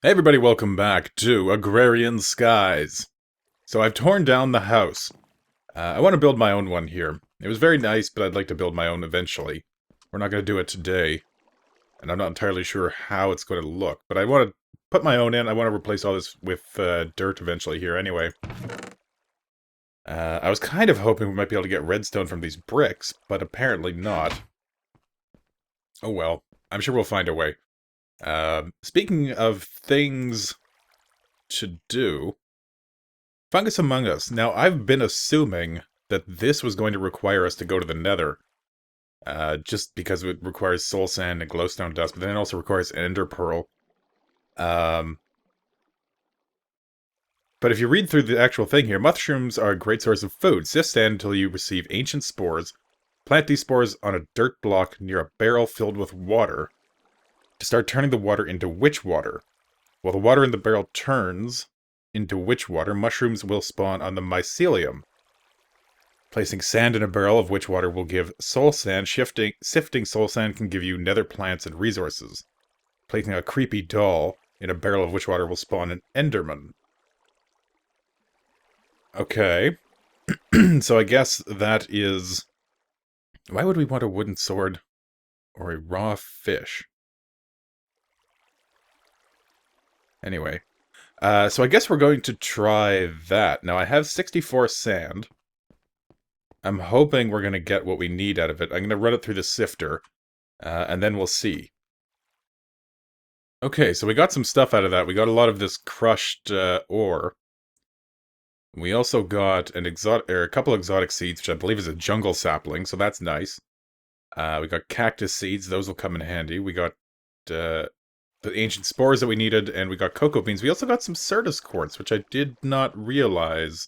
Hey everybody, welcome back to Agrarian Skies. So I've torn down the house. I want to build my own one here. It was very nice, but I'd like to build my own eventually. We're not going to do it today, and I'm not entirely sure how it's going to look, but I want to put my own in. I want to replace all this with dirt eventually here anyway. I was kind of hoping we might be able to get redstone from these bricks, but apparently not. Oh well, I'm sure we'll find a way. Speaking of things to do... Fungus Among Us. Now, I've been assuming that this was going to require us to go to the Nether, just because it requires soul sand and glowstone dust, but then it also requires ender pearl. Um, but if you read through the actual thing here, mushrooms are a great source of food. Sift sand until you receive ancient spores. Plant these spores on a dirt block near a barrel filled with water to start turning the water into witch water. While the water in the barrel turns into witch water, mushrooms will spawn on the mycelium. Placing sand in a barrel of witch water will give soul sand. Sifting soul sand can give you nether plants and resources. Placing a creepy doll in a barrel of witch water will spawn an enderman. Okay. So I guess that is... Why would we want a wooden sword or a raw fish? Anyway. So I guess we're going to try that. Now I have 64 sand. I'm hoping we're going to get what we need out of it. I'm going to run it through the sifter, and then we'll see. Okay, so we got some stuff out of that. We got a lot of this crushed ore. We also got a couple exotic seeds, which I believe is a jungle sapling, so that's nice. We got cactus seeds. Those will come in handy. We got the ancient spores that we needed, and we got cocoa beans. We also got some Certus quartz, which I did not realize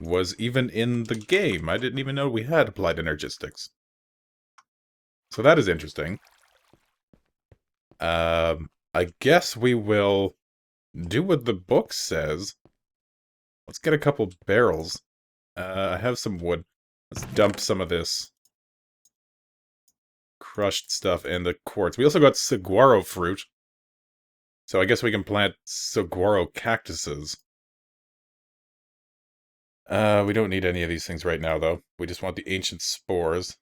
was even in the game. I didn't even know we had applied energistics. So that is interesting. I guess we will do what the book says. Let's get a couple barrels. I have some wood. Let's dump some of this crushed stuff and the quartz. We also got saguaro fruit. So I guess we can plant saguaro cactuses. We don't need any of these things right now, though. We just want the ancient spores.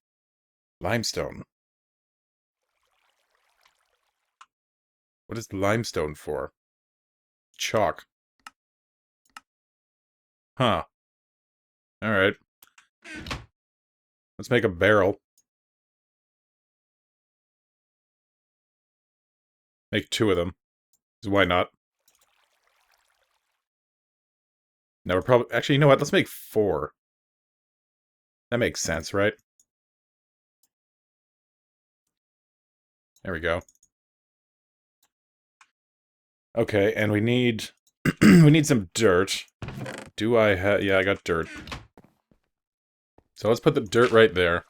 Limestone. What is limestone for? Chalk. Huh. Alright. Let's make a barrel. Make 2 of them. 'Cause why not? Now we're probably... Actually, you know what? Let's make 4. That makes sense, right? There we go. Okay, and we need... we need some dirt. Do I have... Yeah, I got dirt. So let's put the dirt right there.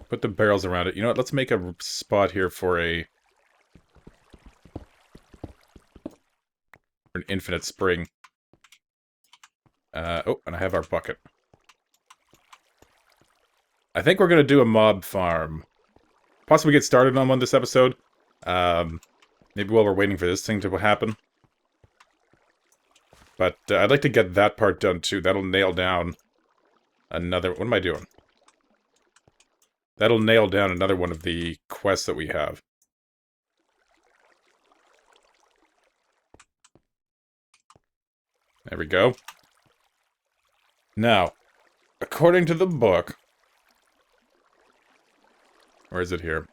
Put the barrels around it. You know what? Let's make a spot here for an infinite spring. Oh, and I have our bucket. I think we're going to do a mob farm. Possibly get started on one this episode. Maybe while we're waiting for this thing to happen. But I'd like to get that part done too. That'll nail down another... What am I doing? That'll nail down another one of the quests that we have. There we go. Now, according to the book... Where is it here?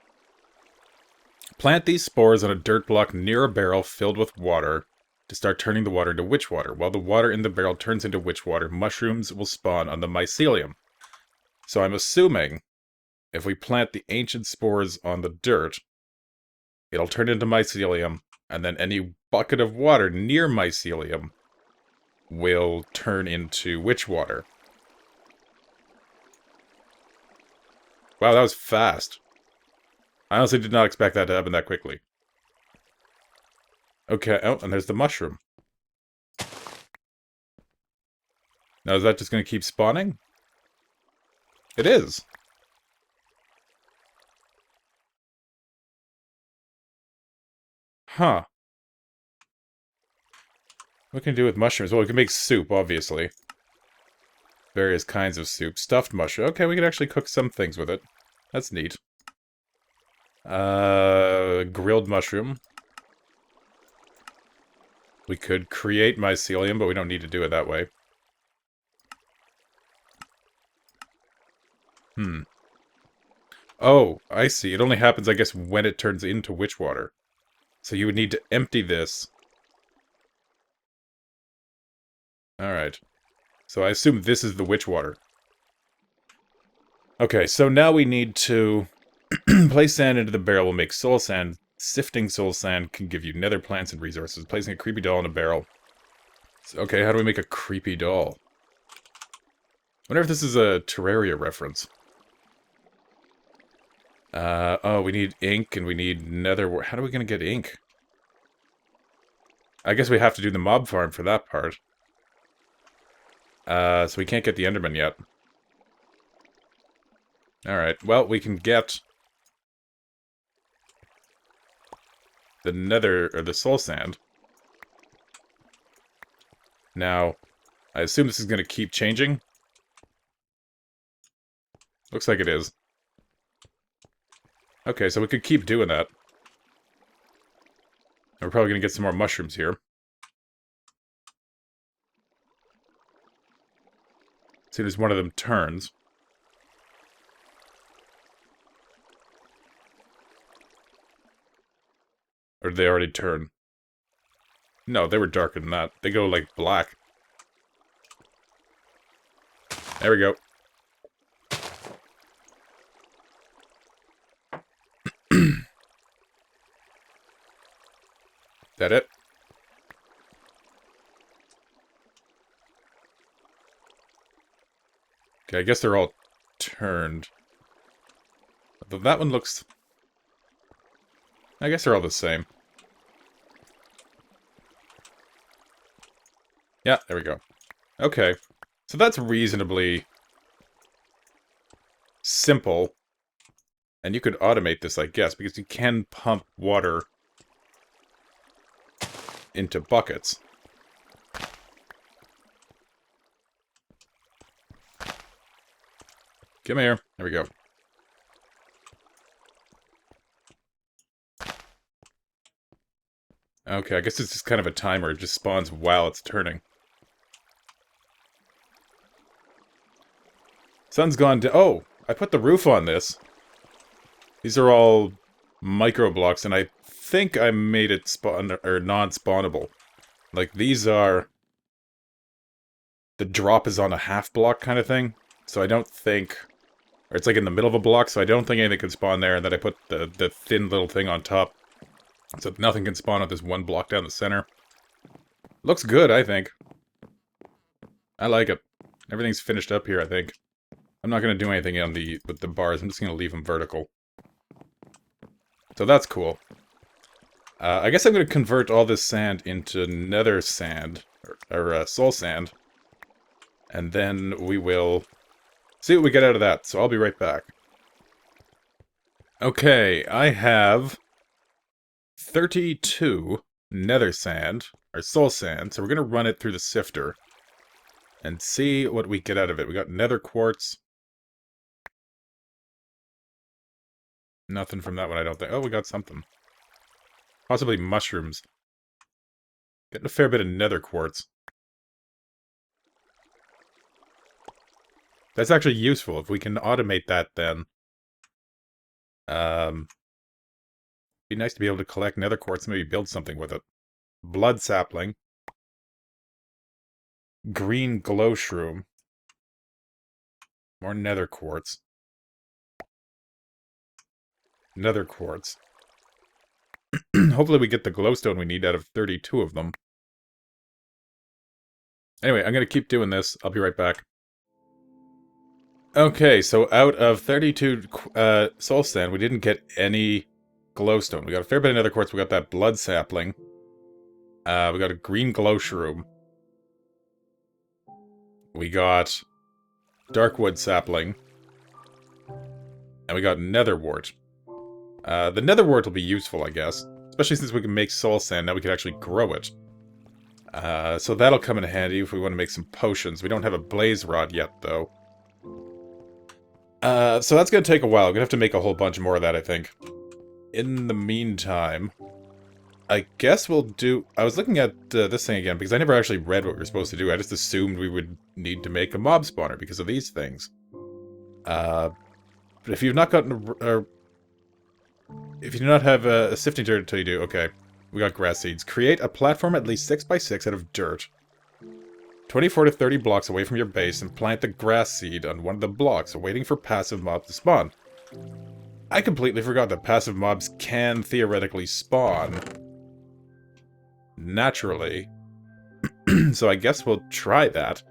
Plant these spores on a dirt block near a barrel filled with water to start turning the water into witch water. While the water in the barrel turns into witch water, mushrooms will spawn on the mycelium. So I'm assuming if we plant the ancient spores on the dirt, it'll turn into mycelium, and then any bucket of water near mycelium will turn into witch water. Wow, that was fast. I honestly did not expect that to happen that quickly. Okay, oh, and there's the mushroom. Now, is that just going to keep spawning? It is. Huh. What can we do with mushrooms? Well, we can make soup, obviously. Various kinds of soup. Stuffed mushroom. Okay, we can actually cook some things with it. That's neat. Grilled mushroom. We could create mycelium, but we don't need to do it that way. Oh, I see. It only happens, I guess, when it turns into witch water. So you would need to empty this. Alright. So I assume this is the witch water. Okay, so now we need to place sand into the barrel will make soul sand. Sifting soul sand can give you nether plants and resources. Placing a creepy doll in a barrel. So, okay, how do we make a creepy doll? I wonder if this is a Terraria reference. Oh, we need ink and we need nether... How are we going to get ink? I guess we have to do the mob farm for that part. So we can't get the Enderman yet. Alright, well, we can get the nether, or the soul sand. Now, I assume this is going to keep changing. Looks like it is. Okay, so we could keep doing that. We're probably going to get some more mushrooms here. As soon as one of them turns. Or did they already turn? No, they were darker than that. They go, like, black. There we go. That it? Okay, I guess they're all turned. Although that one looks... I guess they're all the same. Yeah, there we go. Okay. So that's reasonably simple. And you could automate this, I guess, because you can pump water into buckets. Come here. There we go. Okay, I guess it's just kind of a timer. It just spawns while it's turning. Sun's gone down. Oh, I put the roof on this. These are all micro blocks, and I think I made it spawn or non-spawnable. Like, these are... The drop is on a half block kind of thing. So I don't think... Or it's like in the middle of a block, so I don't think anything can spawn there, and then I put the thin little thing on top. So nothing can spawn on this one block down the center. Looks good, I think. I like it. Everything's finished up here, I think. I'm not going to do anything on with the bars. I'm just going to leave them vertical. So that's cool. I guess I'm going to convert all this sand into nether sand, or soul sand. And then we will see what we get out of that. So I'll be right back. Okay, I have 32 nether sand, or soul sand, so we're going to run it through the sifter and see what we get out of it. We got nether quartz. Nothing from that one, I don't think. Oh, we got something. Possibly mushrooms. Getting a fair bit of nether quartz. That's actually useful. If we can automate that, then... be nice to be able to collect nether quartz and maybe build something with it. Blood sapling. Green glow shroom. More nether quartz. Nether quartz. Hopefully we get the glowstone we need out of 32 of them. Anyway, I'm going to keep doing this. I'll be right back. Okay, so out of 32 soul sand, we didn't get any glowstone. We got a fair bit of nether quartz. We got that blood sapling. We got a green glow shroom. We got darkwood sapling. And we got nether wart. The nether wart will be useful, I guess. especially since we can make soul sand, now we can actually grow it. So that'll come in handy if we want to make some potions. We don't have a blaze rod yet, though. So that's going to take a while. We're going to have to make a whole bunch more of that, I think. In the meantime, I guess we'll do... I was looking at this thing again, because I never actually read what we were supposed to do. I just assumed we would need to make a mob spawner because of these things. But if you've not gotten... if you do not have a sifting dirt until you do, okay. We got grass seeds. Create a platform at least 6 by 6 out of dirt. 24 to 30 blocks away from your base and plant the grass seed on one of the blocks, waiting for passive mobs to spawn. I completely forgot that passive mobs can theoretically spawn naturally. So I guess we'll try that.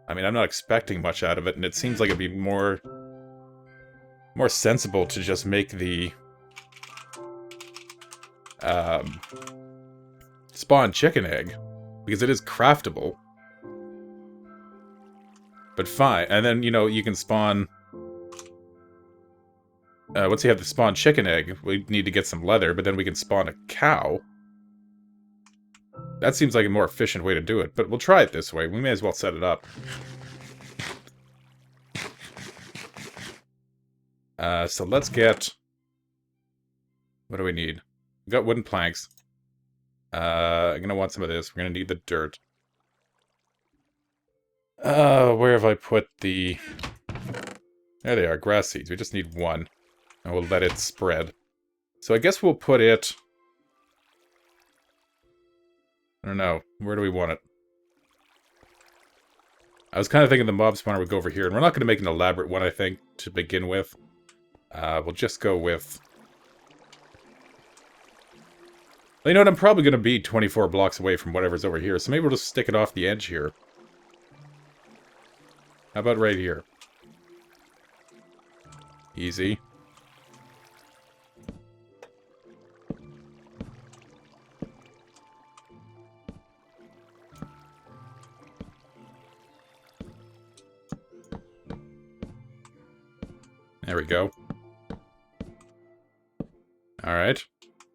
I mean, I'm not expecting much out of it, and it seems like it'd be more sensible to just make the spawn chicken egg, because it is craftable. But fine, and then, you know, you can spawn... once you have the spawn chicken egg, we need to get some leather, but then we can spawn a cow. That seems like a more efficient way to do it, but we'll try it this way. We may as well set it up. So let's get... What do we need? We got wooden planks. I'm gonna want some of this. We're gonna need the dirt. Where have I put the... There they are, grass seeds. We just need one. And we'll let it spread. So I guess we'll put it... I don't know. Where do we want it? I was kind of thinking the mob spawner would go over here. And we're not going to make an elaborate one, I think, to begin with. We'll just go with... Well, you know what? I'm probably going to be 24 blocks away from whatever's over here. So maybe we'll just stick it off the edge here. How about right here? Easy. There we go. Alright.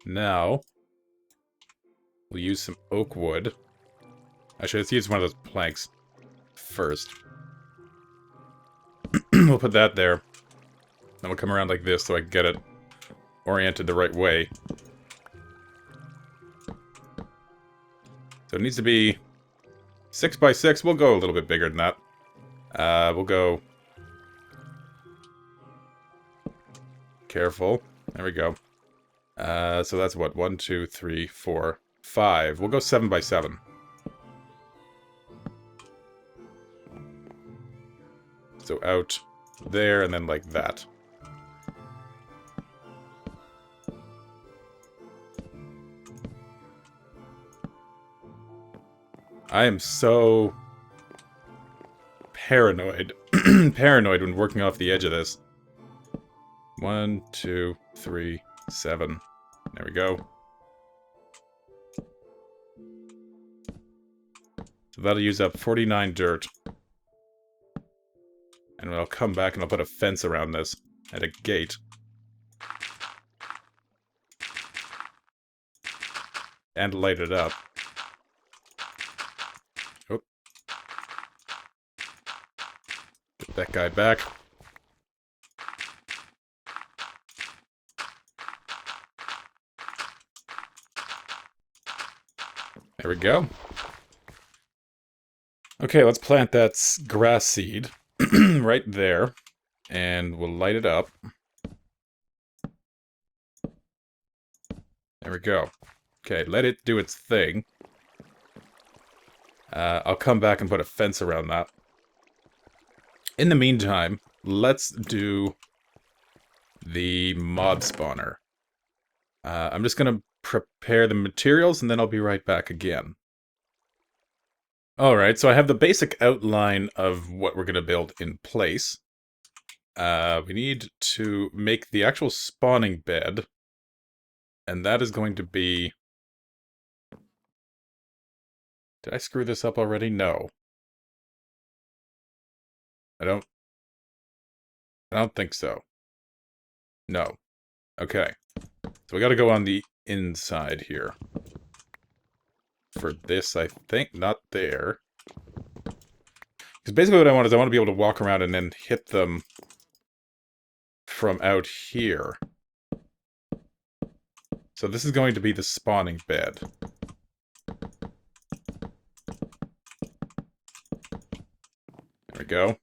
Now, we'll use some oak wood. Actually, let's use one of those planks first. We'll put that there. Then we'll come around like this so I can get it oriented the right way. So it needs to be 6 by 6. We'll go a little bit bigger than that. We'll go... Careful. There we go. So that's what? 1, 2, 3, 4, 5. We'll go 7 by 7. So out there and then like that. I am so paranoid. Paranoid when working off the edge of this. 1, 2, 3, 7. There we go. So that'll use up 49 dirt. And I'll come back and I'll put a fence around this. And a gate. And light it up. Oh. Get that guy back. There we go. Okay, let's plant that grass seed right there. And we'll light it up. There we go. Okay, let it do its thing. I'll come back and put a fence around that. In the meantime, let's do the mob spawner. I'm just going to prepare the materials, and then I'll be right back again. Alright, so I have the basic outline of what we're going to build in place. We need to make the actual spawning bed, and that is going to be... Did I screw this up already? No. I don't think so. No. Okay. So we gotta go on the inside here. For this, I think, not there. Because basically what I want is I want to be able to walk around and then hit them from out here. So this is going to be the spawning bed. There we go.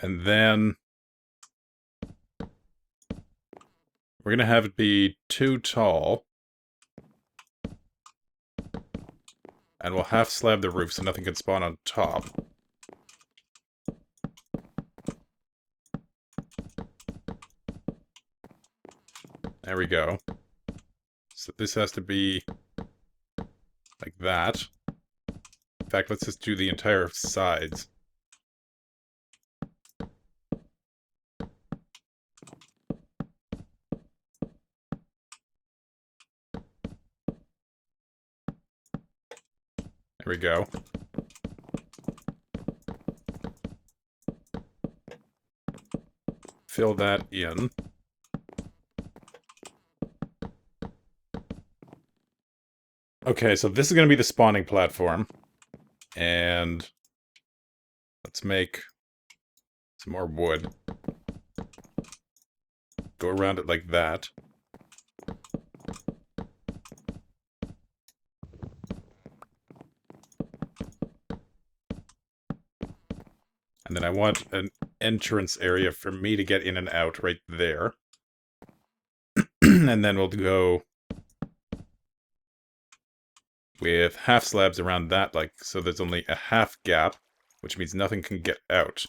And then we're going to have it be too tall. And we'll half slab the roof so nothing can spawn on top. There we go. So this has to be like that. In fact, let's just do the entire sides. There we go. Fill that in. Okay, so this is going to be the spawning platform. And let's make some more wood. Go around it like that. And then I want an entrance area for me to get in and out right there. And then we'll go with half slabs around that, like, so there's only a half gap, which means nothing can get out.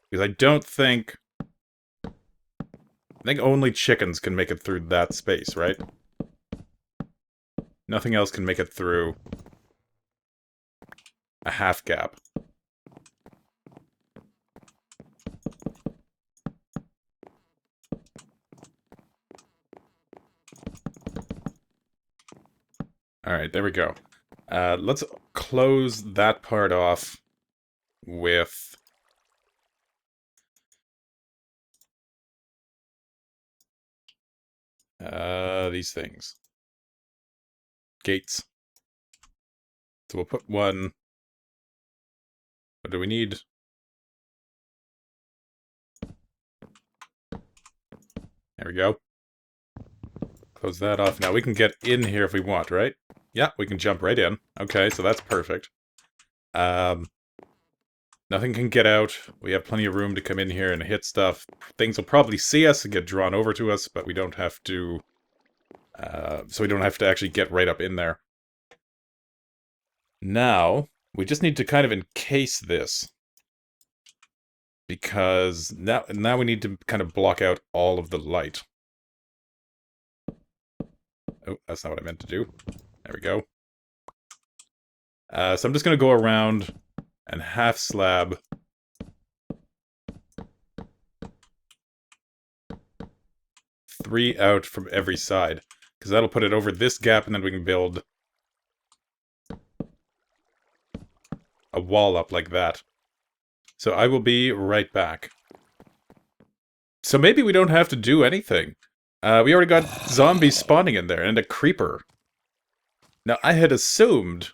Because I don't think... I think only chickens can make it through that space, right? Nothing else can make it through a half gap. Alright, there we go. Let's close that part off with... these things. Gates. So we'll put one... What do we need? There we go. Close that off. Now we can get in here if we want, right? Yeah, we can jump right in. Okay, so that's perfect. Nothing can get out. We have plenty of room to come in here and hit stuff. Things will probably see us and get drawn over to us, but we don't have to... so we don't have to actually get right up in there. Now, we just need to kind of encase this. Because now we need to kind of block out all of the light. Oh, that's not what I meant to do. There we go. So I'm just going to go around and half slab. Three out from every side. Because that'll put it over this gap and then we can build a wall up like that. So I will be right back. So maybe we don't have to do anything. We already got zombies spawning in there and a creeper. Now, I had assumed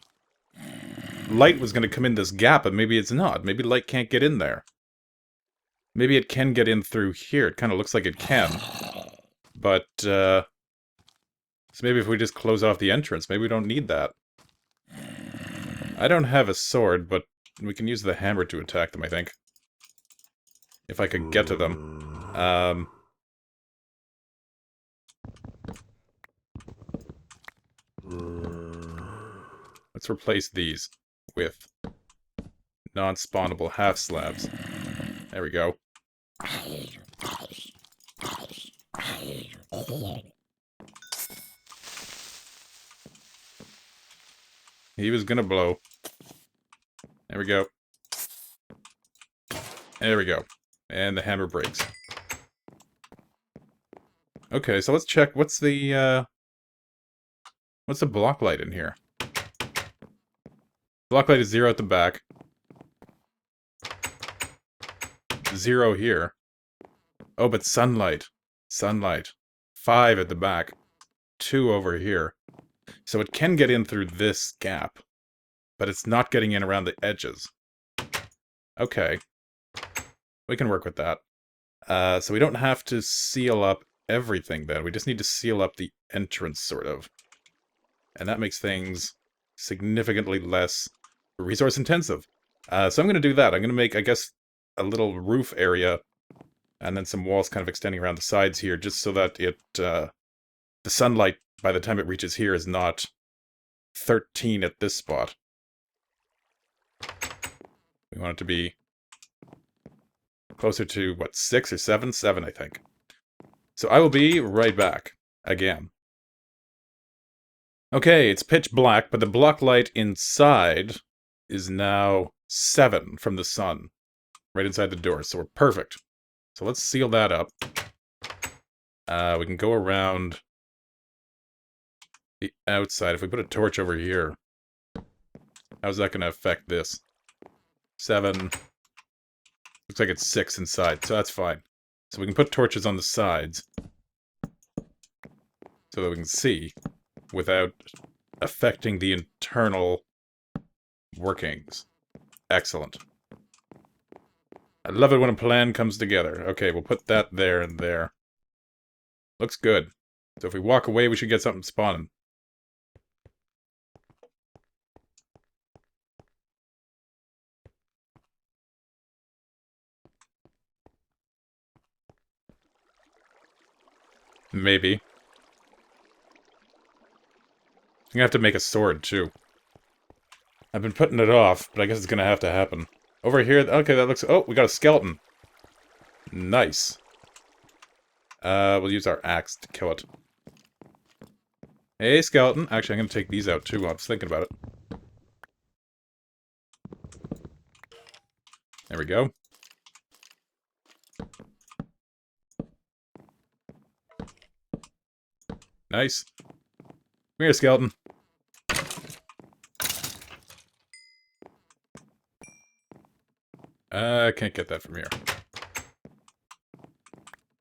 light was going to come in this gap, but maybe it's not. Maybe light can't get in there. Maybe it can get in through here. It kind of looks like it can. But, so maybe if we just close off the entrance, maybe we don't need that. I don't have a sword, but we can use the hammer to attack them, I think. If I could get to them. Let's replace these with non-spawnable half slabs. There we go. He was gonna blow. There we go. There we go. And the hammer breaks. Okay, so let's check. What's the block light in here? Block light is 0 at the back. 0 here. Oh, but sunlight. Sunlight. 5 at the back. 2 over here. So it can get in through this gap. But it's not getting in around the edges. Okay. We can work with that. So we don't have to seal up everything then. We just need to seal up the entrance, sort of. And that makes things significantly less resource intensive. So I'm going to do that. I'm going to make, I guess, a little roof area and then some walls kind of extending around the sides here, just so that it, the sunlight, by the time it reaches here, is not 13 at this spot. We want it to be closer to, what, 6 or 7? 7, I think. So I will be right back, again. Okay, it's pitch black, but the block light inside is now 7 from the sun, right inside the door, so we're perfect. So let's seal that up. We can go around the outside. If we put a torch over here, how's that going to affect this? 7. Looks like it's 6 inside, so that's fine. So we can put torches on the sides so that we can see without affecting the internal workings. Excellent. I love it when a plan comes together. Okay, we'll put that there and there. Looks good. So if we walk away, we should get something spawning. Maybe. I'm gonna have to make a sword, too. I've been putting it off, but I guess it's gonna have to happen. Over here, okay, that looks... Oh, we got a skeleton. Nice. We'll use our axe to kill it. Hey, skeleton. Actually, I'm gonna take these out, too, while I was thinking about it. There we go. Nice. Come here, skeleton. I can't get that from here.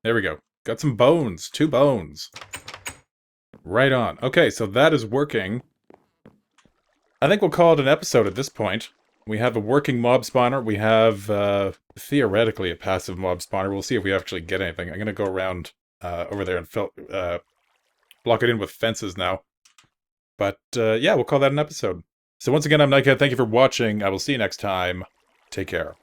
There we go. Got some bones. 2 bones. Right on. Okay, so that is working. I think we'll call it an episode at this point. We have a working mob spawner. We have, theoretically, a passive mob spawner. We'll see if we actually get anything. I'm going to go around over there and block it in with fences now. But, yeah, we'll call that an episode. So once again, I'm Nika. Thank you for watching. I will see you next time. Take care.